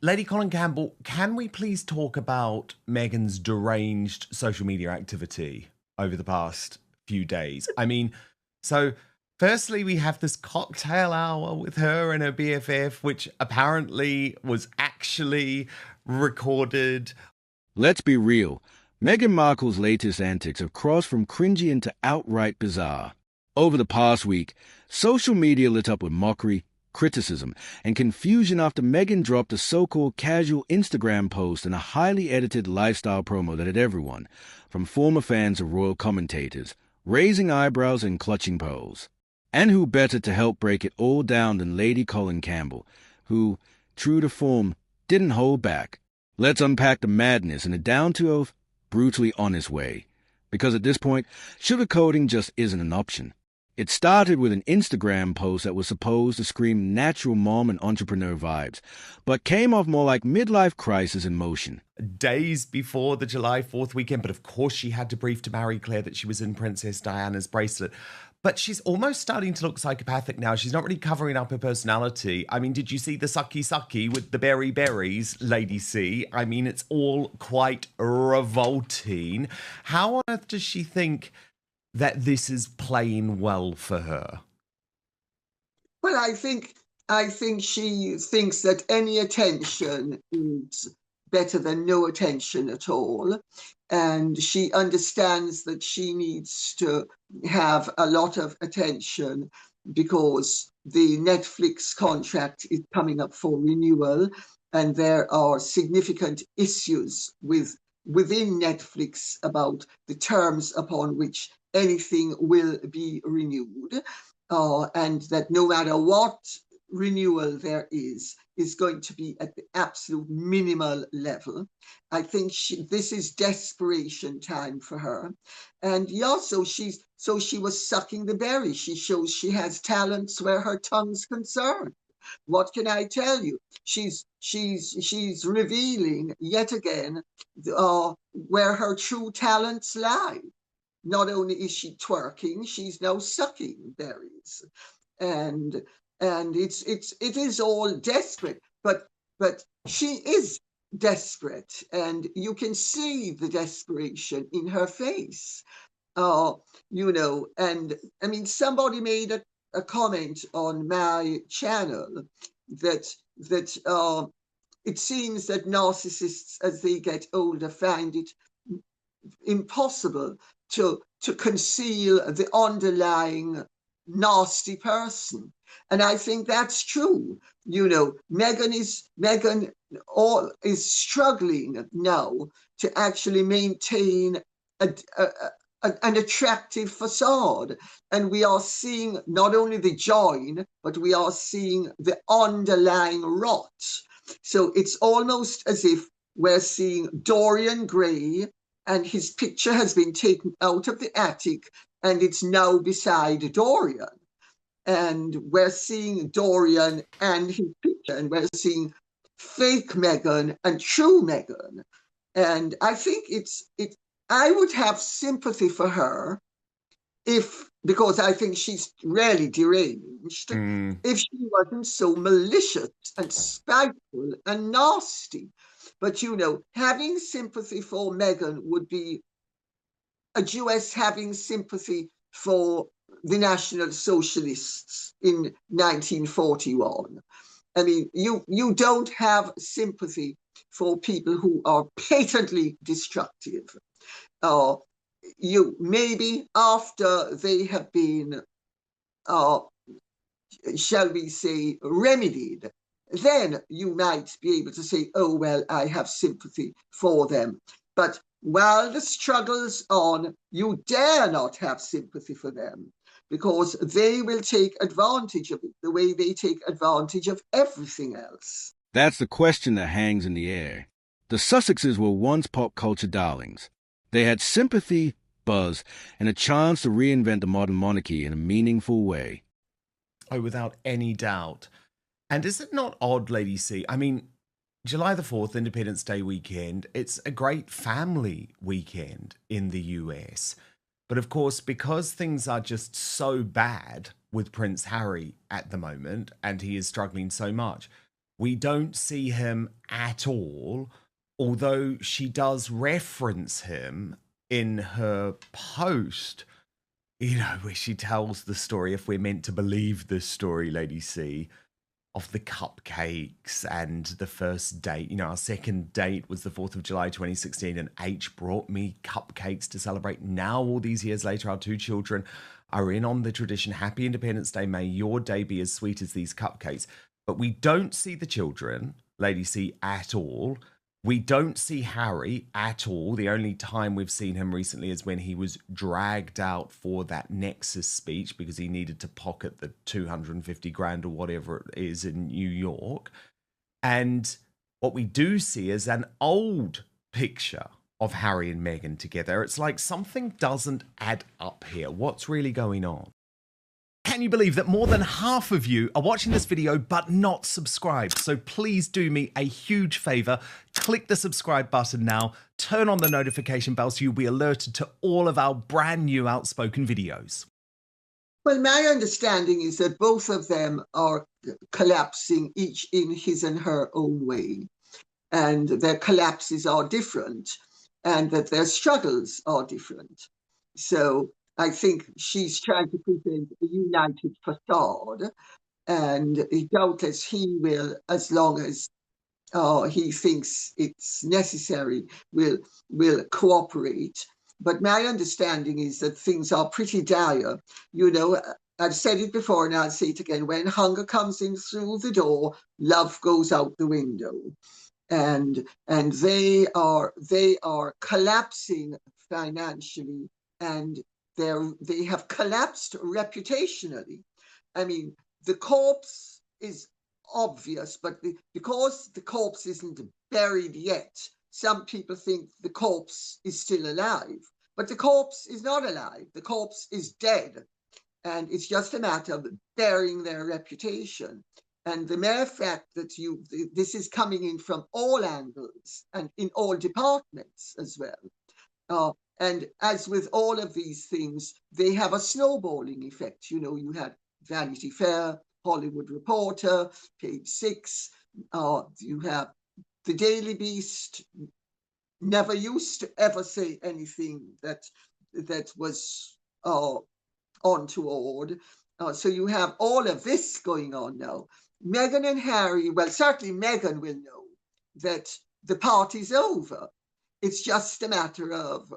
Lady Colin Campbell, can we please talk about Meghan's deranged social media activity over the past few days? I mean, so firstly, we have this cocktail hour with her and her BFF, which apparently was actually recorded. Let's be real. Meghan Markle's latest antics have crossed from cringy into outright bizarre. Over the past week, social media lit up with mockery, criticism, and confusion after Meghan dropped a so-called casual Instagram post and a highly edited lifestyle promo that had everyone, from former fans to royal commentators, raising eyebrows and clutching pearls. And who better to help break it all down than Lady Colin Campbell, who, true to form, didn't hold back. Let's unpack the madness in a down-to-earth, brutally honest way, because at this point, sugarcoating just isn't an option. It started with an Instagram post that was supposed to scream natural mom and entrepreneur vibes, but came off more like midlife crisis in motion. Days before the July 4th weekend, but of course she had to brief to Marie Claire that she was in Princess Diana's bracelet. But she's almost starting to look psychopathic now. She's not really covering up her personality. I mean, did you see the sucky with the berries, Lady C? I mean, it's all quite revolting. How on earth does she think that this is playing well for her? Well, I think she thinks that any attention is better than no attention at all. And she understands that she needs to have a lot of attention because the Netflix contract is coming up for renewal, and there are significant issues within Netflix about the terms upon which anything will be renewed, and that no matter what renewal there is going to be at the absolute minimal level. I think this is desperation time for her. And yeah, so she was sucking the berry. She shows she has talents where her tongue's concerned. What can I tell you? She's revealing yet again where her true talents lie. Not only is she twerking, she's now sucking berries. And it is all desperate, but she is desperate, and you can see the desperation in her face. And I mean, somebody made a comment on my channel that it seems that narcissists, as they get older, find it impossible to conceal the underlying nasty person. And I think that's true. Meghan is struggling now to actually maintain an attractive facade. And we are seeing not only the join, but we are seeing the underlying rot. So it's almost as if we're seeing Dorian Gray, and his picture has been taken out of the attic and it's now beside Dorian. And we're seeing Dorian and his picture, and we're seeing fake Meghan and true Meghan. And I think I would have sympathy for her because I think she's really deranged, if she wasn't so malicious and spiteful and nasty. But, having sympathy for Meghan would be a Jewess having sympathy for the National Socialists in 1941. I mean, you don't have sympathy for people who are patently destructive. You maybe after they have been, shall we say, remedied, then you might be able to say, oh, well, I have sympathy for them. But while the struggle's on, you dare not have sympathy for them, because they will take advantage of it the way they take advantage of everything else. That's the question that hangs in the air. The Sussexes were once pop culture darlings. They had sympathy, buzz, and a chance to reinvent the modern monarchy in a meaningful way. Oh, without any doubt. And is it not odd, Lady C? I mean, July the 4th, Independence Day weekend, it's a great family weekend in the US. But of course, because things are just so bad with Prince Harry at the moment, and he is struggling so much, We don't see him at all, although she does reference him in her post, where she tells the story, if we're meant to believe this story, Lady C, of the cupcakes and the first date. Our second date was the 4th of July 2016, and H brought me cupcakes to celebrate. Now, all these years later, our 2 children are in on the tradition. Happy Independence Day. May your day be as sweet as these cupcakes. But we don't see the children, Lady C, at all. We don't see Harry at all. The only time we've seen him recently is when he was dragged out for that Nexus speech because he needed to pocket the 250 grand or whatever it is in New York. And what we do see is an old picture of Harry and Meghan together. It's like something doesn't add up here. What's really going on? Can you believe that more than half of you are watching this video but not subscribed? So please do me a huge favor. Click the subscribe button now. Turn on the notification bell so you'll be alerted to all of our brand new Outspoken videos. Well, my understanding is that both of them are collapsing, each in his and her own way. And their collapses are different, and that their struggles are different. So I think she's trying to present a united facade, and doubtless he will, as long as he thinks it's necessary, will cooperate. But my understanding is that things are pretty dire. I've said it before and I'll say it again. When hunger comes in through the door, love goes out the window. And they are collapsing financially, and they have collapsed reputationally. I mean, the corpse is obvious, but because the corpse isn't buried yet, some people think the corpse is still alive, but the corpse is not alive. The corpse is dead, and it's just a matter of burying their reputation. And the mere fact that this is coming in from all angles and in all departments as well. And as with all of these things, they have a snowballing effect. You had Vanity Fair, Hollywood Reporter, Page 6. You have the Daily Beast. Never used to ever say anything that was untoward. So you have all of this going on now. Meghan and Harry, well, certainly Meghan will know that the party's over. It's just a matter of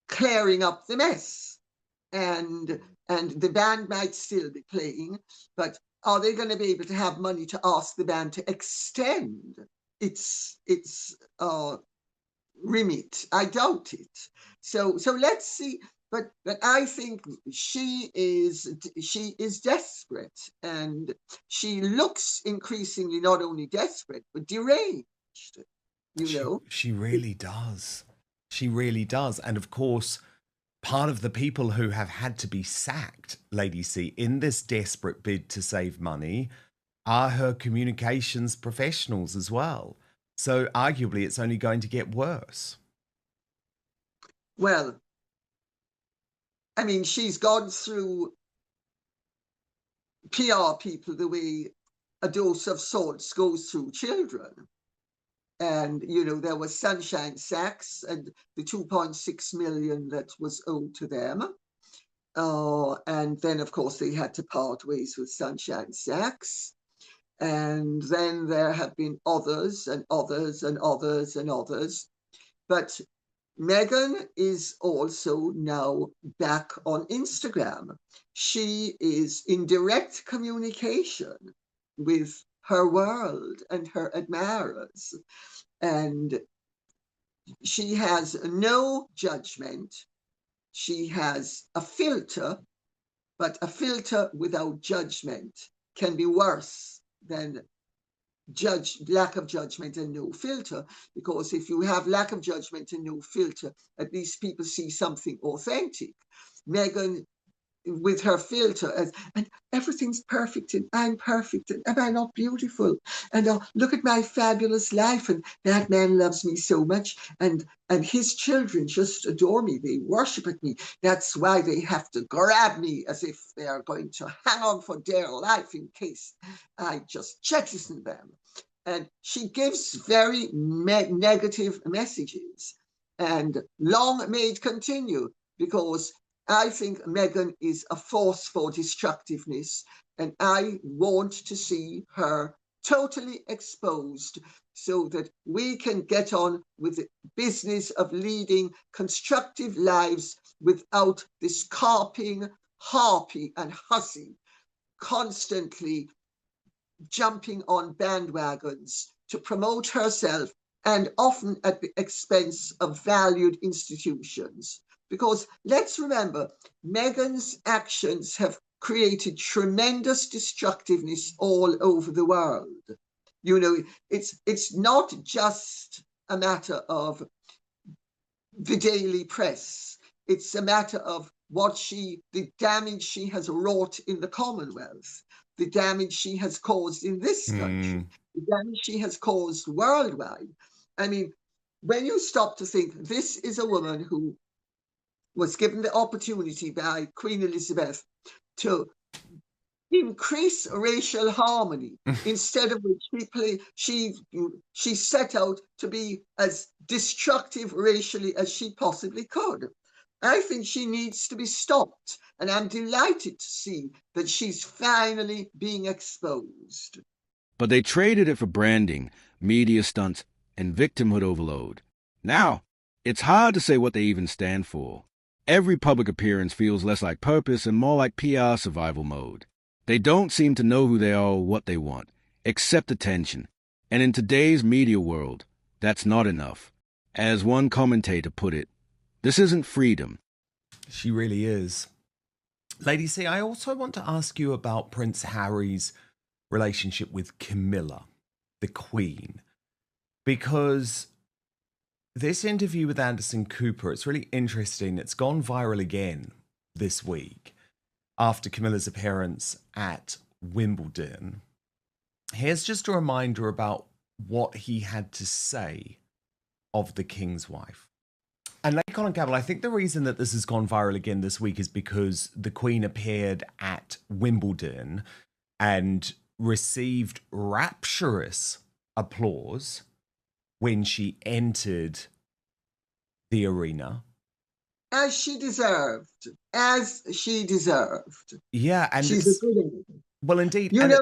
clearing up the mess. And the band might still be playing, but are they going to be able to have money to ask the band to extend its remit? I doubt it. So let's see. But I think she is desperate, and she looks increasingly not only desperate but deranged. She really does. She really does. And of course, part of the people who have had to be sacked, Lady C, in this desperate bid to save money are her communications professionals as well. So arguably, it's only going to get worse. Well, I mean, she's gone through PR people the way a dose of salt goes through children. And, there was Sunshine Sacks and the 2.6 million that was owed to them. And then, of course, they had to part ways with Sunshine Sacks. And then there have been others and others and others and others. But Meghan is also now back on Instagram. She is in direct communication with her world and her admirers. And she has no judgment. She has a filter, but a filter without judgment can be worse than lack of judgment and no filter, because if you have lack of judgment and no filter, at least people see something authentic. Meghan with her filter and everything's perfect and I'm perfect and am I not beautiful? And look at my fabulous life and that man loves me so much and his children just adore me. They worship at me. That's why they have to grab me as if they are going to hang on for dear life in case I just jettison them. And she gives very negative messages. And long may it continue, because I think Meghan is a force for destructiveness, and I want to see her totally exposed so that we can get on with the business of leading constructive lives without this carping, harpy, and hussy constantly jumping on bandwagons to promote herself, and often at the expense of valued institutions. Because let's remember, Meghan's actions have created tremendous destructiveness all over the world. You know, it's not just a matter of the daily press. It's a matter of the damage she has wrought in the Commonwealth, the damage she has caused in this country, the damage she has caused worldwide. I mean, when you stop to think, this is a woman who was given the opportunity by Queen Elizabeth to increase racial harmony, instead of which she set out to be as destructive racially as she possibly could. I think she needs to be stopped, and I'm delighted to see that she's finally being exposed. But they traded it for branding, media stunts, and victimhood overload. Now, it's hard to say what they even stand for. Every public appearance feels less like purpose and more like PR survival mode. They don't seem to know who they are or what they want, except attention. And in today's media world, that's not enough. As one commentator put it, this isn't freedom. She really is. Lady C, I also want to ask you about Prince Harry's relationship with Camilla, the Queen, because this interview with Anderson Cooper, it's really interesting. It's gone viral again this week after Camilla's appearance at Wimbledon. Here's just a reminder about what he had to say of the King's wife. And like Collin Campbell, I think the reason that this has gone viral again this week is because the Queen appeared at Wimbledon and received rapturous applause when she entered the arena. As she deserved. As she deserved. Yeah, and she's a good one. Well, indeed. You know,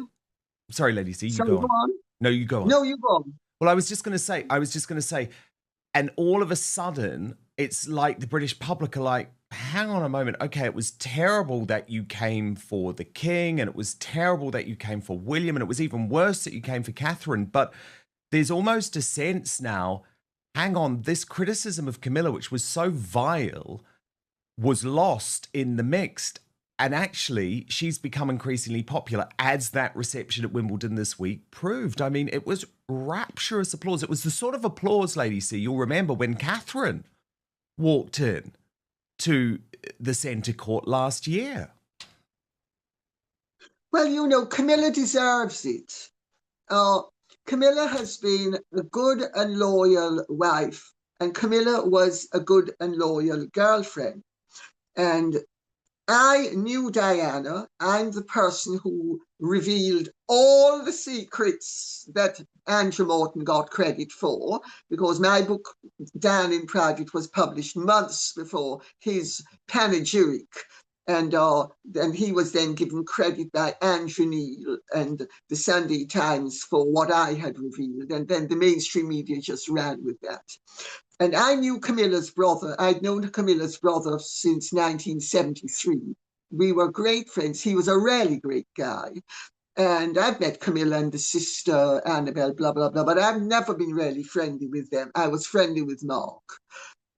sorry, Lady C, you go on. No, you go on. No, you go on. Well, I was just going to say, and all of a sudden, it's like the British public are like, hang on a moment. Okay, it was terrible that you came for the King, and it was terrible that you came for William, and it was even worse that you came for Catherine. But there's almost a sense now, hang on, this criticism of Camilla, which was so vile, was lost in the mix. And actually, she's become increasingly popular, as that reception at Wimbledon this week proved. I mean, it was rapturous applause. It was the sort of applause, Lady C, you'll remember when Catherine walked in to the centre court last year. Well, you know, Camilla deserves it. Camilla has been a good and loyal wife, and Camilla was a good and loyal girlfriend. And I knew Diana. I'm the person who revealed all the secrets that Andrew Morton got credit for, because my book, Dan in Private, was published months before his panegyric. And he was then given credit by Andrew Neil and the Sunday Times for what I had revealed. And then the mainstream media just ran with that. And I knew Camilla's brother. I'd known Camilla's brother since 1973. We were great friends. He was a really great guy. And I've met Camilla and the sister, Annabelle, blah, blah, blah. But I've never been really friendly with them. I was friendly with Mark.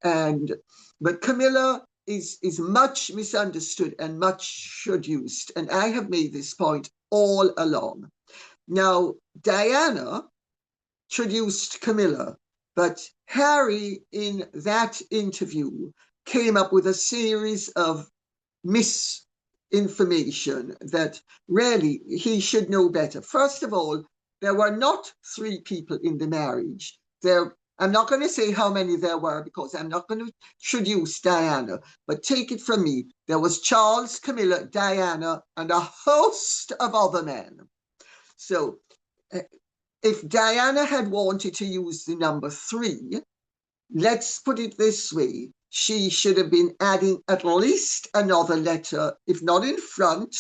But Camilla is much misunderstood and much traduced. And I have made this point all along. Now, Diana traduced Camilla, but Harry, in that interview, came up with a series of information that really he should know better. First of all, there were not 3 people in the marriage. I'm not going to say how many there were because I'm not going to introduce Diana, but take it from me. There was Charles, Camilla, Diana, and a host of other men. So if Diana had wanted to use the number 3, let's put it this way, she should have been adding at least another letter, if not in front,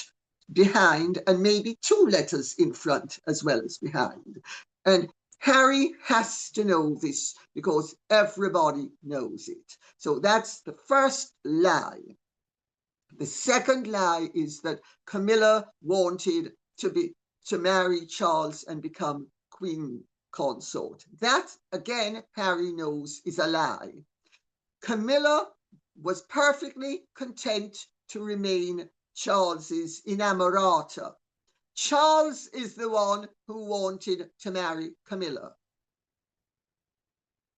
behind, and maybe 2 letters in front as well as behind. And Harry has to know this because everybody knows it. So that's the first lie. The second lie is that Camilla wanted to marry Charles and become Queen Consort. That, again, Harry knows is a lie. Camilla was perfectly content to remain Charles's inamorata. Charles is the one who wanted to marry Camilla.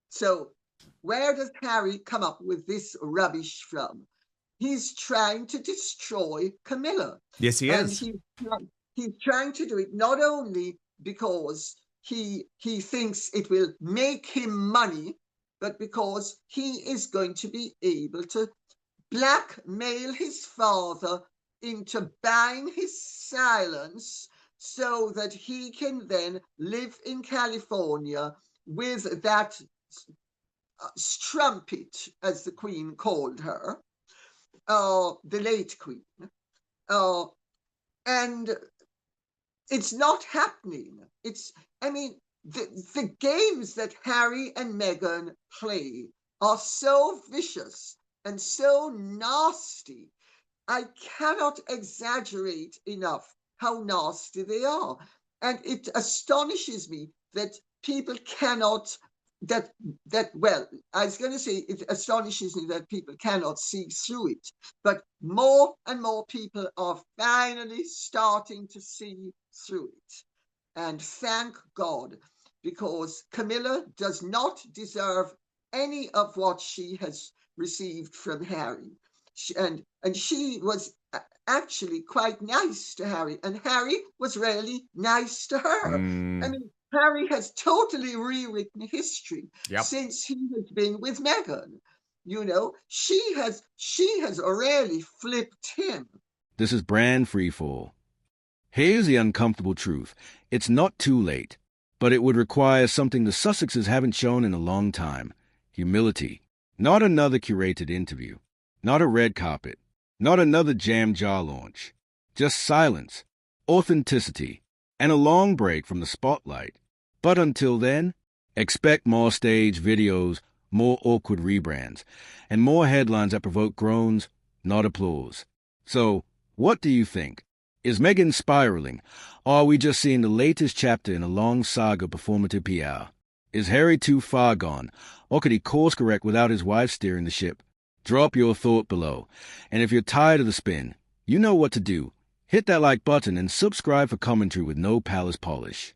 So where does Harry come up with this rubbish from? He's trying to destroy Camilla. Yes, he is. And he's trying to do it not only because he thinks it will make him money, but because he is going to be able to blackmail his father into buying his silence so that he can then live in California with that strumpet, as the Queen called her, the late Queen. And it's not happening. The games that Harry and Meghan play are so vicious and so nasty. I cannot exaggerate enough how nasty they are. And it astonishes me that people cannot, I was going to say it astonishes me that people cannot see through it. But more and more people are finally starting to see through it. And thank God, because Camilla does not deserve any of what she has received from Harry. And she was actually quite nice to Harry, and Harry was really nice to her. Harry has totally rewritten history since he has been with Meghan. She has really flipped him. This is Brand Freefall. Here's the uncomfortable truth. It's not too late, but it would require something the Sussexes haven't shown in a long time. Humility. Not another curated interview. Not a red carpet. Not another jam jar launch. Just silence, authenticity, and a long break from the spotlight. But until then, expect more stage videos, more awkward rebrands, and more headlines that provoke groans, not applause. So, what do you think? Is Meghan spiraling, or are we just seeing the latest chapter in a long saga of performative PR? Is Harry too far gone, or could he course correct without his wife steering the ship? Drop your thought below, and if you're tired of the spin, you know what to do. Hit that like button and subscribe for commentary with no palace polish.